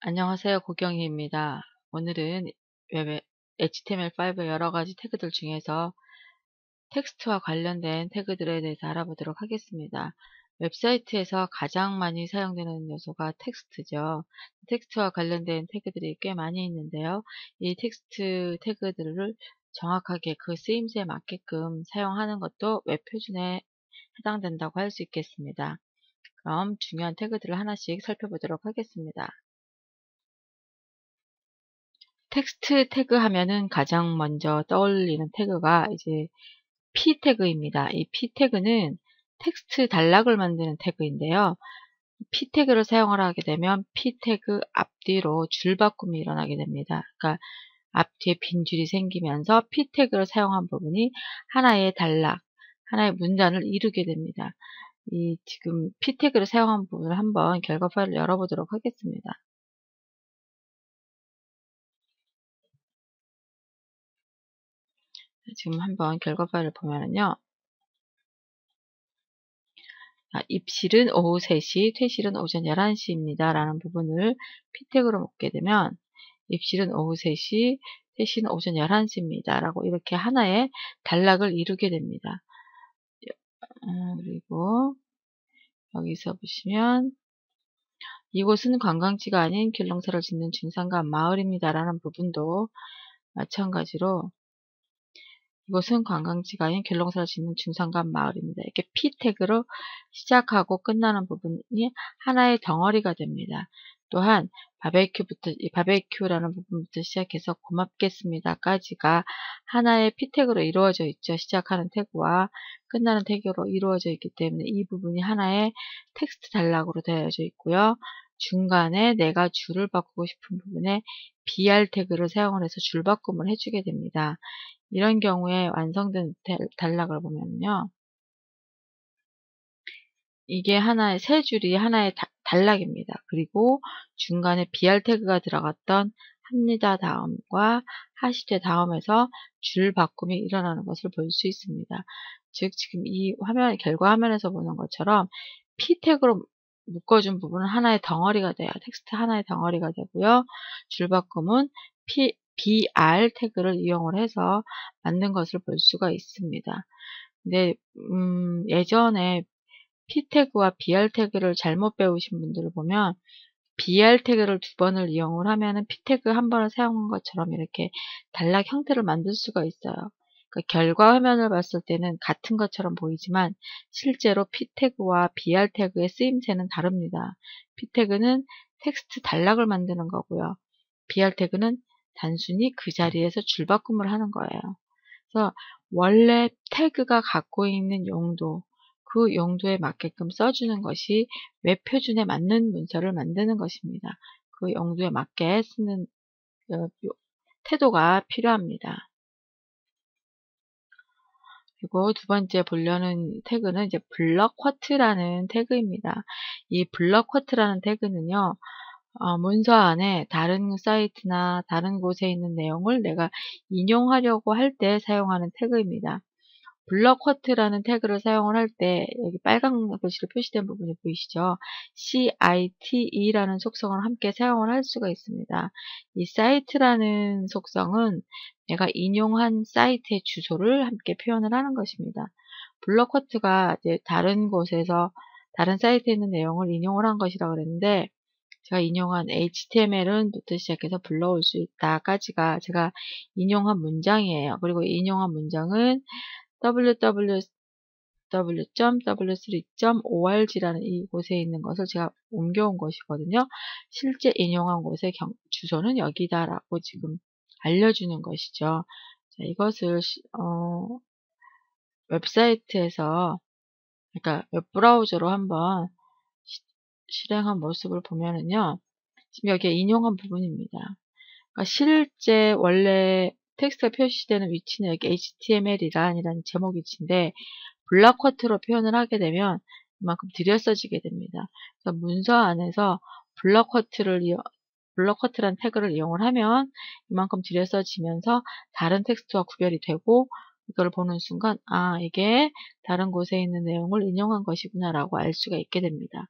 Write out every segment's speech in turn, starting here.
안녕하세요. 고경희입니다. 오늘은 웹의 HTML5의 여러 가지 태그들 중에서 텍스트와 관련된 태그들에 대해서 알아보도록 하겠습니다. 웹사이트에서 가장 많이 사용되는 요소가 텍스트죠. 텍스트와 관련된 태그들이 꽤 많이 있는데요. 이 텍스트 태그들을 정확하게 그 쓰임새에 맞게끔 사용하는 것도 웹 표준에 해당된다고 할 수 있겠습니다. 그럼 중요한 태그들을 하나씩 살펴보도록 하겠습니다. 텍스트 태그 하면은 가장 먼저 떠올리는 태그가 이제 p 태그입니다. 이 p 태그는 텍스트 단락을 만드는 태그인데요. p 태그를 사용을 하게 되면 p 태그 앞뒤로 줄바꿈이 일어나게 됩니다. 그러니까 앞뒤에 빈 줄이 생기면서 p 태그를 사용한 부분이 하나의 단락, 하나의 문단을 이루게 됩니다. 이 지금 p 태그를 사용한 부분을 한번 결과 파일을 열어보도록 하겠습니다. 지금 한번 결과 파일을 보면은요. 입실은 오후 3시, 퇴실은 오전 11시입니다. 라는 부분을 P택으로 묶게 되면 입실은 오후 3시, 퇴실은 오전 11시입니다. 라고 이렇게 하나의 단락을 이루게 됩니다. 그리고 여기서 보시면 이곳은 관광지가 아닌 길농사를 짓는 중산간 마을입니다. 라는 부분도 마찬가지로 이곳은 관광지가 아닌 길농사를 짓는 중산간 마을입니다. 이렇게 P 태그로 시작하고 끝나는 부분이 하나의 덩어리가 됩니다. 또한 이 바베큐라는 부분부터 시작해서 고맙겠습니다까지가 하나의 P 태그로 이루어져 있죠. 시작하는 태그와 끝나는 태그로 이루어져 있기 때문에 이 부분이 하나의 텍스트 단락으로 되어져 있고요. 중간에 내가 줄을 바꾸고 싶은 부분에 BR 태그를 사용을 해서 줄 바꿈을 해주게 됩니다. 이런 경우에 완성된 단락을 보면요. 이게 하나의 세 줄이 하나의 단락입니다. 그리고 중간에 BR 태그가 들어갔던 합니다 다음과 하시되 다음에서 줄 바꿈이 일어나는 것을 볼 수 있습니다. 즉 지금 이 결과 화면에서 보는 것처럼 P 태그로 묶어준 부분은 하나의 덩어리가 돼요. 텍스트 하나의 덩어리가 되고요. 줄 바꿈은 BR 태그를 이용을 해서 만든 것을 볼 수가 있습니다. 근데 예전에 P 태그와 BR 태그를 잘못 배우신 분들을 보면 BR 태그를 2번을 이용을 하면은 P 태그 한 번을 사용한 것처럼 이렇게 단락 형태를 만들 수가 있어요. 그러니까 결과 화면을 봤을 때는 같은 것처럼 보이지만 실제로 P 태그와 BR 태그의 쓰임새는 다릅니다. P 태그는 텍스트 단락을 만드는 거고요. BR 태그는 단순히 그 자리에서 줄바꿈을 하는 거예요. 그래서 원래 태그가 갖고 있는 용도, 그 용도에 맞게끔 써주는 것이 웹 표준에 맞는 문서를 만드는 것입니다. 그 용도에 맞게 쓰는 태도가 필요합니다. 그리고 두 번째 보려는 태그는 이제 블럭 쿼트라는 태그입니다. 이 블럭 쿼트라는 태그는요, 문서 안에 다른 사이트나 다른 곳에 있는 내용을 내가 인용하려고 할 때 사용하는 태그입니다. 블럭 쿼트라는 태그를 사용을 할 때 여기 빨간 글씨로 표시된 부분이 보이시죠? CITE라는 속성을 함께 사용을 할 수가 있습니다. 이 사이트라는 속성은 내가 인용한 사이트의 주소를 함께 표현을 하는 것입니다. 블럭 쿼트가 이제 다른 곳에서 다른 사이트에 있는 내용을 인용을 한 것이라고 그랬는데 제가 인용한 HTML은부터 시작해서 불러올 수 있다까지가 제가 인용한 문장이에요. 그리고 인용한 문장은 www.w3.org라는 이곳에 있는 것을 제가 옮겨온 것이거든요. 실제 인용한 곳의 주소는 여기다라고 지금 알려주는 것이죠. 자, 이것을 웹사이트에서 그러니까 웹브라우저로 한번 실행한 모습을 보면은요. 지금 여기에 인용한 부분입니다. 그러니까 실제 원래 텍스트가 표시되는 위치는 여기 HTML이라는 제목 위치인데 블럭 쿼트로 표현을 하게 되면 이만큼 들여써지게 됩니다. 그래서 문서 안에서 블럭 쿼트라는 태그를 이용을 하면 이만큼 들여써지면서 다른 텍스트와 구별이 되고 이걸 보는 순간 이게 다른 곳에 있는 내용을 인용한 것이구나 라고 알 수가 있게 됩니다.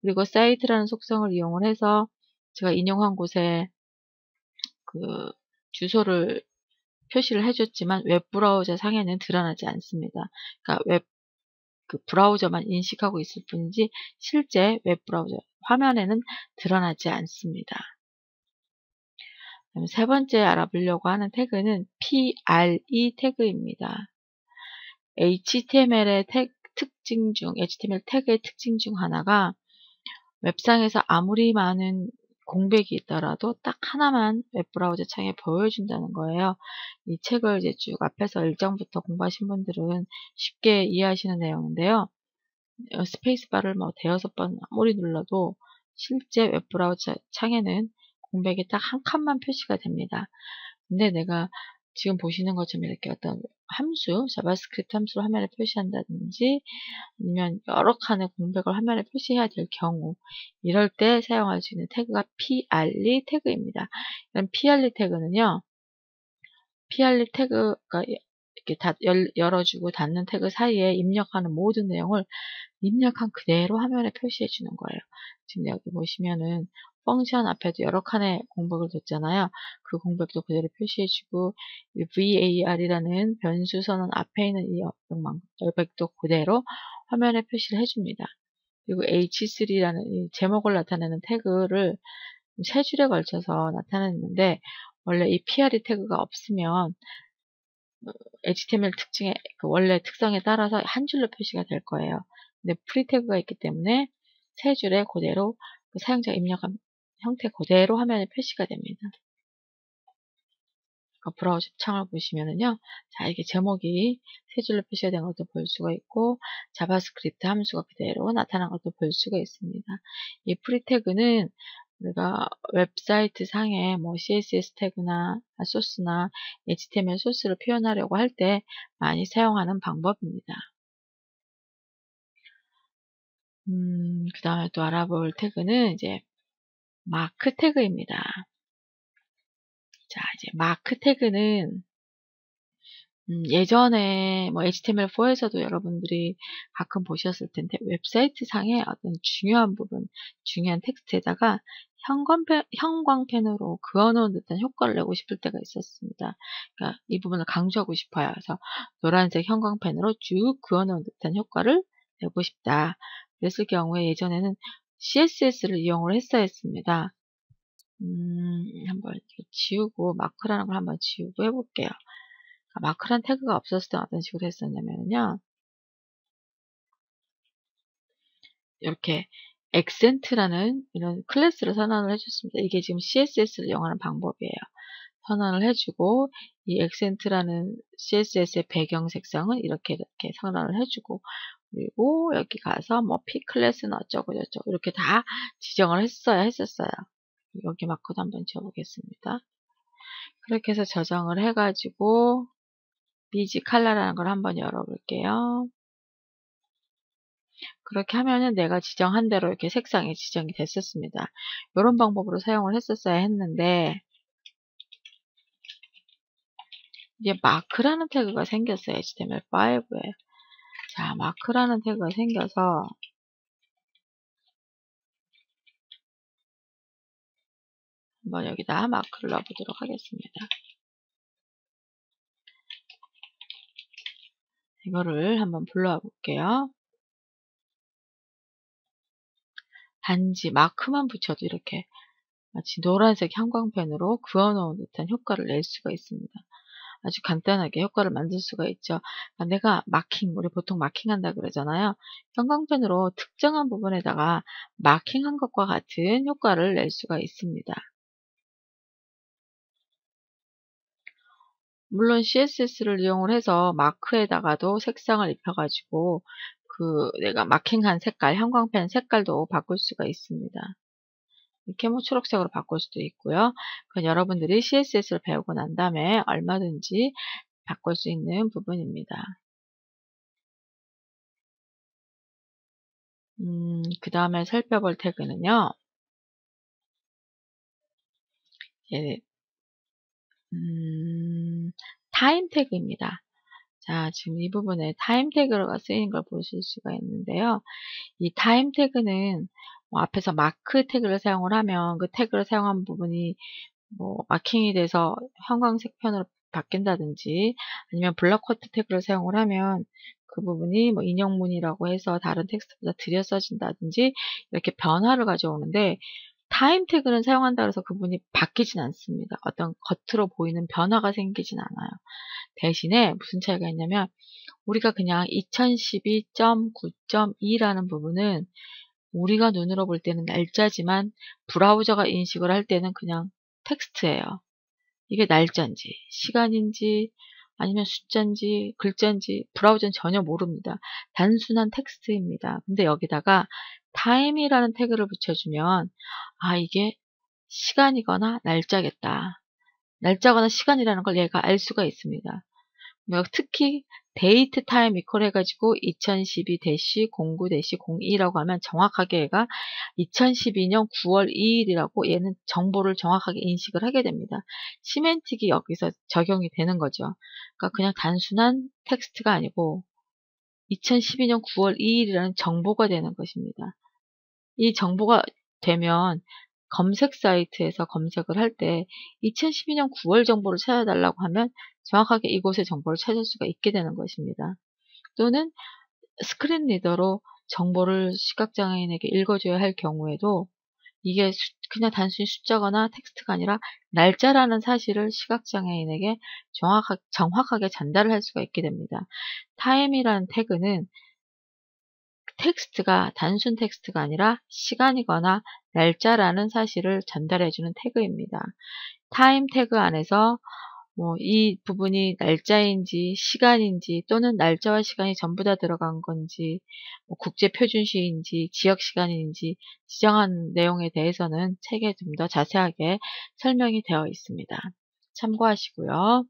그리고 사이트라는 속성을 이용을 해서 제가 인용한 곳에 그 주소를 표시를 해줬지만 웹브라우저 상에는 드러나지 않습니다. 그러니까 그 브라우저만 인식하고 있을 뿐이지 실제 웹브라우저 화면에는 드러나지 않습니다. 그다음에 세 번째 알아보려고 하는 태그는 PRE 태그입니다. HTML의 HTML 태그의 특징 중 하나가 웹상에서 아무리 많은 공백이 있더라도 딱 하나만 웹브라우저 창에 보여준다는 거예요. 이 책을 이제 쭉 앞에서 1장부터 공부하신 분들은 쉽게 이해하시는 내용인데요. 스페이스바를 뭐 대여섯 번 아무리 눌러도 실제 웹브라우저 창에는 공백이 딱 한 칸만 표시가 됩니다. 근데 내가 지금 보시는 것처럼 이렇게 어떤 함수, 자바스크립트 함수를 화면에 표시한다든지 아니면 여러 칸의 공백을 화면에 표시해야 될 경우 이럴 때 사용할 수 있는 태그가 PRE 태그입니다. 이런 PRE 태그는요. PRE 태그가 이렇게 열어주고 닫는 태그 사이에 입력하는 모든 내용을 입력한 그대로 화면에 표시해 주는 거예요. 지금 여기 보시면은 펑션 앞에도 여러 칸의 공백을 뒀잖아요. 그 공백도 그대로 표시해 주고 var이라는 변수 선언 앞에 있는 이 여백도 그대로 화면에 표시를 해줍니다. 그리고 h3라는 이 제목을 나타내는 태그를 세 줄에 걸쳐서 나타냈는데 원래 이 PRE 태그가 없으면 HTML 특징의 그 원래 특성에 따라서 한 줄로 표시가 될 거예요. 근데 프리 태그가 있기 때문에 세 줄에 그대로 그 사용자 입력한 형태 그대로 화면에 표시가 됩니다. 브라우저 창을 보시면은요. 자, 이게 제목이 세 줄로 표시가 된 것도 볼 수가 있고 자바스크립트 함수가 그대로 나타난 것도 볼 수가 있습니다. 이 프리 태그는 우리가 웹사이트 상에 뭐 CSS 태그나 소스나 HTML 소스를 표현하려고 할 때 많이 사용하는 방법입니다. 그 다음에 또 알아볼 태그는 이제 마크 태그입니다. 자, 이제 마크 태그는 예전에 뭐 HTML4에서도 여러분들이 가끔 보셨을 텐데 웹사이트 상의 어떤 중요한 부분, 중요한 텍스트에다가 형광펜으로 그어놓은 듯한 효과를 내고 싶을 때가 있었습니다. 그러니까 이 부분을 강조하고 싶어요. 그래서 노란색 형광펜으로 쭉 그어놓은 듯한 효과를 내고 싶다. 그랬을 경우에 예전에는 CSS를 이용을 했어야 했습니다. 한번 지우고 마크라는 걸 한번 지우고 해볼게요. 마크란 태그가 없었을 때 어떤 식으로 했었냐면요. 이렇게 액센트라는 이런 클래스를 선언을 해줬습니다. 이게 지금 CSS를 이용하는 방법이에요. 선언을 해주고 이 액센트라는 CSS의 배경 색상은 이렇게 선언을 해주고 그리고 여기 가서 뭐 P 클래스는 어쩌고 저쩌고 이렇게 다 지정을 했었어요. 여기 마크도 한번 지워보겠습니다. 그렇게 해서 저장을 해가지고 비지 칼라라는 걸 한번 열어볼게요. 그렇게 하면은 내가 지정한 대로 이렇게 색상이 지정이 됐었습니다. 이런 방법으로 사용을 했었어야 했는데 이제 마크라는 태그가 생겼어요. HTML5에. 자, 마크라는 태그가 생겨서 한번 여기다 마크를 넣어보도록 하겠습니다. 이거를 한번 불러와 볼게요. 단지 마크만 붙여도 이렇게 마치 노란색 형광펜으로 그어놓은 듯한 효과를 낼 수가 있습니다. 아주 간단하게 효과를 만들 수가 있죠. 내가 우리 보통 마킹한다 그러잖아요. 형광펜으로 특정한 부분에다가 마킹한 것과 같은 효과를 낼 수가 있습니다. 물론 CSS를 이용을 해서 마크에다가도 색상을 입혀가지고 내가 마킹한 색깔, 형광펜 색깔도 바꿀 수가 있습니다. 이렇게 뭐 초록색으로 바꿀 수도 있고요. 그건 여러분들이 CSS를 배우고 난 다음에 얼마든지 바꿀 수 있는 부분입니다. 그 다음에 살펴볼 태그는요. 예, 타임 태그입니다. 자, 지금 이 부분에 타임 태그가 쓰인 걸 보실 수가 있는데요. 이 타임 태그는 뭐 앞에서 마크 태그를 사용을 하면 그 태그를 사용한 부분이 뭐 마킹이 돼서 형광색 편으로 바뀐다든지, 아니면 블랙커트 태그를 사용을 하면 그 부분이 뭐 인용문이라고 해서 다른 텍스트보다 들여 써진다든지 이렇게 변화를 가져오는데, 타임 태그는 사용한다 해서 그 부분이 바뀌진 않습니다. 어떤 겉으로 보이는 변화가 생기진 않아요. 대신에 무슨 차이가 있냐면, 우리가 그냥 2012.9.2라는 부분은 우리가 눈으로 볼 때는 날짜지만 브라우저가 인식을 할 때는 그냥 텍스트예요. 이게 날짜인지 시간인지 아니면 숫자인지 글자인지 브라우저는 전혀 모릅니다. 단순한 텍스트입니다. 근데 여기다가 time이라는 태그를 붙여주면, 아, 이게 시간이거나 날짜겠다. 날짜거나 시간이라는 걸 얘가 알 수가 있습니다. 특히 데이트 타임 이퀄 해가지고 2012-09-02라고 하면 정확하게 얘가 2012년 9월 2일이라고 얘는 정보를 정확하게 인식을 하게 됩니다. 시멘틱이 여기서 적용이 되는 거죠. 그러니까 그냥 단순한 텍스트가 아니고 2012년 9월 2일이라는 정보가 되는 것입니다. 이 정보가 되면 검색 사이트에서 검색을 할 때 2012년 9월 정보를 찾아달라고 하면 정확하게 이곳의 정보를 찾을 수가 있게 되는 것입니다. 또는 스크린 리더로 정보를 시각장애인에게 읽어줘야 할 경우에도 이게 그냥 단순히 숫자거나 텍스트가 아니라 날짜라는 사실을 시각장애인에게 정확하게 전달을 할 수가 있게 됩니다. 타임이라는 태그는 텍스트가 단순 텍스트가 아니라 시간이거나 날짜라는 사실을 전달해주는 태그입니다. 타임 태그 안에서 이 부분이 날짜인지 시간인지 또는 날짜와 시간이 전부 다 들어간 건지 국제표준시인지 지역시간인지 지정한 내용에 대해서는 책에 좀 더 자세하게 설명이 되어 있습니다. 참고하시고요.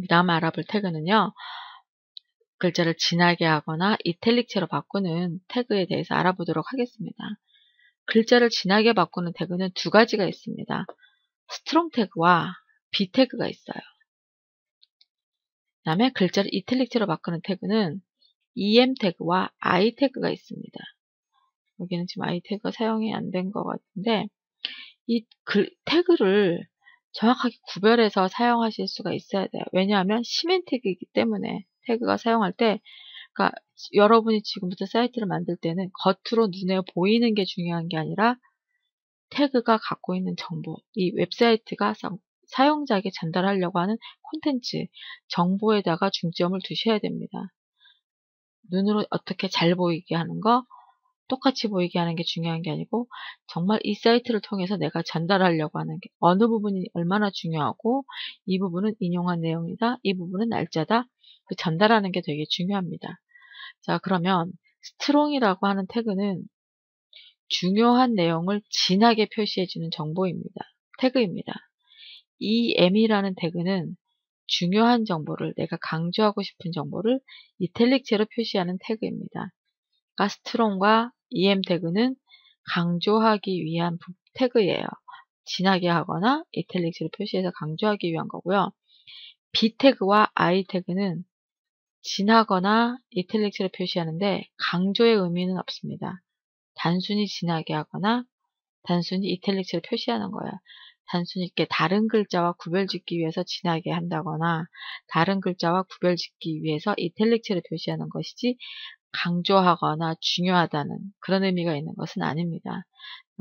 다음 알아볼 태그는요. 글자를 진하게 하거나 이탈릭체로 바꾸는 태그에 대해서 알아보도록 하겠습니다. 글자를 진하게 바꾸는 태그는 두 가지가 있습니다. 스트롱 태그와 B 태그가 있어요. 그 다음에 글자를 이탈릭체로 바꾸는 태그는 EM 태그와 I 태그가 있습니다. 여기는 지금 I 태그가 사용이 안 된 것 같은데, 이 태그를 정확하게 구별해서 사용하실 수가 있어야 돼요. 왜냐하면 시멘틱이기 때문에 태그가 사용할 때, 그러니까 여러분이 지금부터 사이트를 만들 때는 겉으로 눈에 보이는 게 중요한 게 아니라 태그가 갖고 있는 정보, 이 웹사이트가 사용자에게 전달하려고 하는 콘텐츠, 정보에다가 중점을 두셔야 됩니다. 눈으로 어떻게 잘 보이게 하는 거, 똑같이 보이게 하는 게 중요한 게 아니고 정말 이 사이트를 통해서 내가 전달하려고 하는 게 어느 부분이 얼마나 중요하고, 이 부분은 인용한 내용이다, 이 부분은 날짜다, 그 전달하는 게 되게 중요합니다. 자, 그러면 스트롱이라고 하는 태그는 중요한 내용을 진하게 표시해주는 태그입니다. 이 M이라는 태그는 중요한 정보를, 내가 강조하고 싶은 정보를 이탈릭체로 표시하는 태그입니다. 그러니까 스트롱과 EM 태그는 강조하기 위한 태그예요. 진하게 하거나 이탈릭체로 표시해서 강조하기 위한 거고요. B 태그와 I 태그는 진하거나 이탈릭체로 표시하는데 강조의 의미는 없습니다. 단순히 진하게 하거나 단순히 이탈릭체로 표시하는 거예요. 단순히 이렇게 다른 글자와 구별짓기 위해서 진하게 한다거나 다른 글자와 구별짓기 위해서 이탈릭체로 표시하는 것이지, 강조하거나 중요하다는 그런 의미가 있는 것은 아닙니다.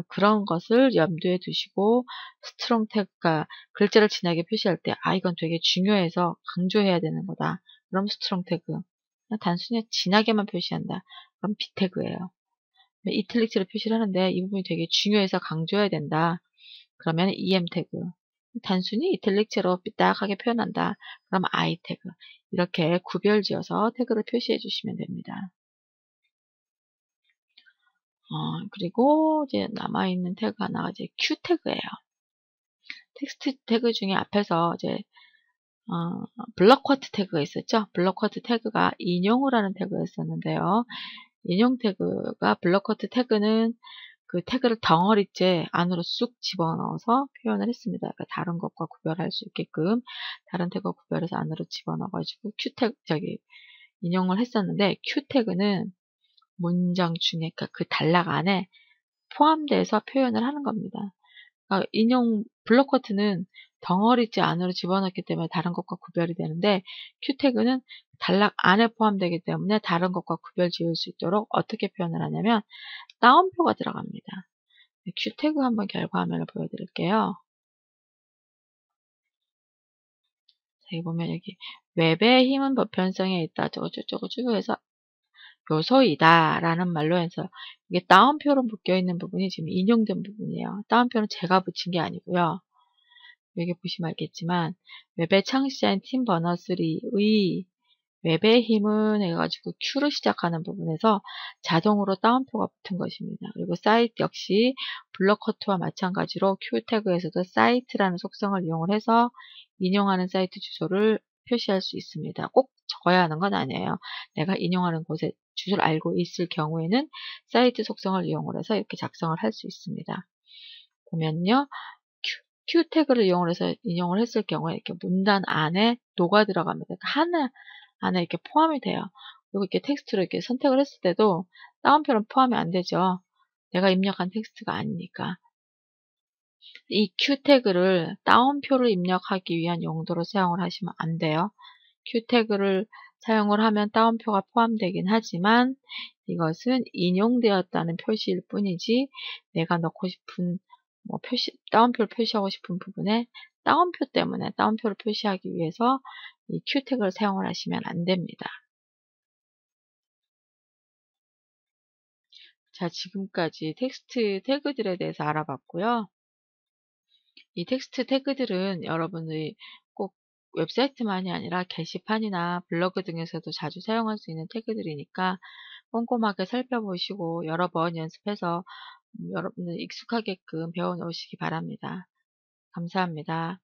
그런 것을 염두에 두시고 스트롱 태그가 글자를 진하게 표시할 때, 이건 되게 중요해서 강조해야 되는 거다. 그럼 스트롱 태그. 단순히 진하게만 표시한다. 그럼 B 태그예요. 이탈릭체로 표시를 하는데 이 부분이 되게 중요해서 강조해야 된다. 그러면 EM 태그. 단순히 이탈릭체로 삐딱하게 표현한다. 그럼 I 태그. 이렇게 구별지어서 태그를 표시해 주시면 됩니다. 그리고 이제 남아있는 태그 하나가 이제 Q 태그예요. 텍스트 태그 중에 앞에서 이제 블럭쿼트 태그가 있었죠. 블럭쿼트 태그가 인용을 하는 태그였었는데요. 인용 태그가 블럭쿼트 태그는 그 태그를 덩어리째 안으로 쑥 집어넣어서 표현을 했습니다. 그러니까 다른 것과 구별할 수 있게끔 다른 태그 구별해서 안으로 집어넣어가지고 인용을 했었는데, Q 태그는 문장 중에 그 단락 안에 포함돼서 표현을 하는 겁니다. 인용 블록커트는 덩어리째 안으로 집어넣기 때문에 다른 것과 구별이 되는데 큐 태그는 단락 안에 포함되기 때문에 다른 것과 구별 지을 수 있도록 어떻게 표현을 하냐면 따옴표가 들어갑니다. 큐 태그 한번 결과 화면을 보여드릴게요. 여기 보면 여기 웹의 힘은 보편성에 있다. 저거 쭉 해서 요소이다 라는 말로 해서 이게 따옴표로 묶여있는 부분이 지금 인용된 부분이에요. 따옴표는 제가 붙인 게 아니고요. 여기 보시면 알겠지만 웹의 창시자인 팀 버너스리의 웹의 힘은 해가지고 Q로 시작하는 부분에서 자동으로 따옴표가 붙은 것입니다. 그리고 사이트 역시 블록커트와 마찬가지로 Q 태그에서도 사이트라는 속성을 이용을 해서 인용하는 사이트 주소를 표시할 수 있습니다. 꼭 적어야 하는 건 아니에요. 내가 인용하는 곳에 주소를 알고 있을 경우에는 사이트 속성을 이용을 해서 이렇게 작성을 할 수 있습니다. 보면요. Q 태그를 이용을 해서 인용을 했을 경우에 이렇게 문단 안에 녹아 들어갑니다. 그러니까 하나 안에 이렇게 포함이 돼요. 그리고 이렇게 텍스트를 이렇게 선택을 했을 때도 따옴표는 포함이 안 되죠. 내가 입력한 텍스트가 아니니까. 이 Q 태그를 따옴표를 입력하기 위한 용도로 사용을 하시면 안 돼요. Q 태그를 사용을 하면 따옴표가 포함되긴 하지만 이것은 인용되었다는 표시일 뿐이지 내가 넣고 싶은 따옴표를 표시하고 싶은 부분에 따옴표 때문에 따옴표를 표시하기 위해서 이 Q 태그를 사용을 하시면 안 됩니다. 자, 지금까지 텍스트 태그들에 대해서 알아봤고요. 이 텍스트 태그들은 여러분들이 꼭 웹사이트만이 아니라 게시판이나 블로그 등에서도 자주 사용할 수 있는 태그들이니까 꼼꼼하게 살펴보시고 여러 번 연습해서 여러분들 익숙하게끔 배워 놓으시기 바랍니다. 감사합니다.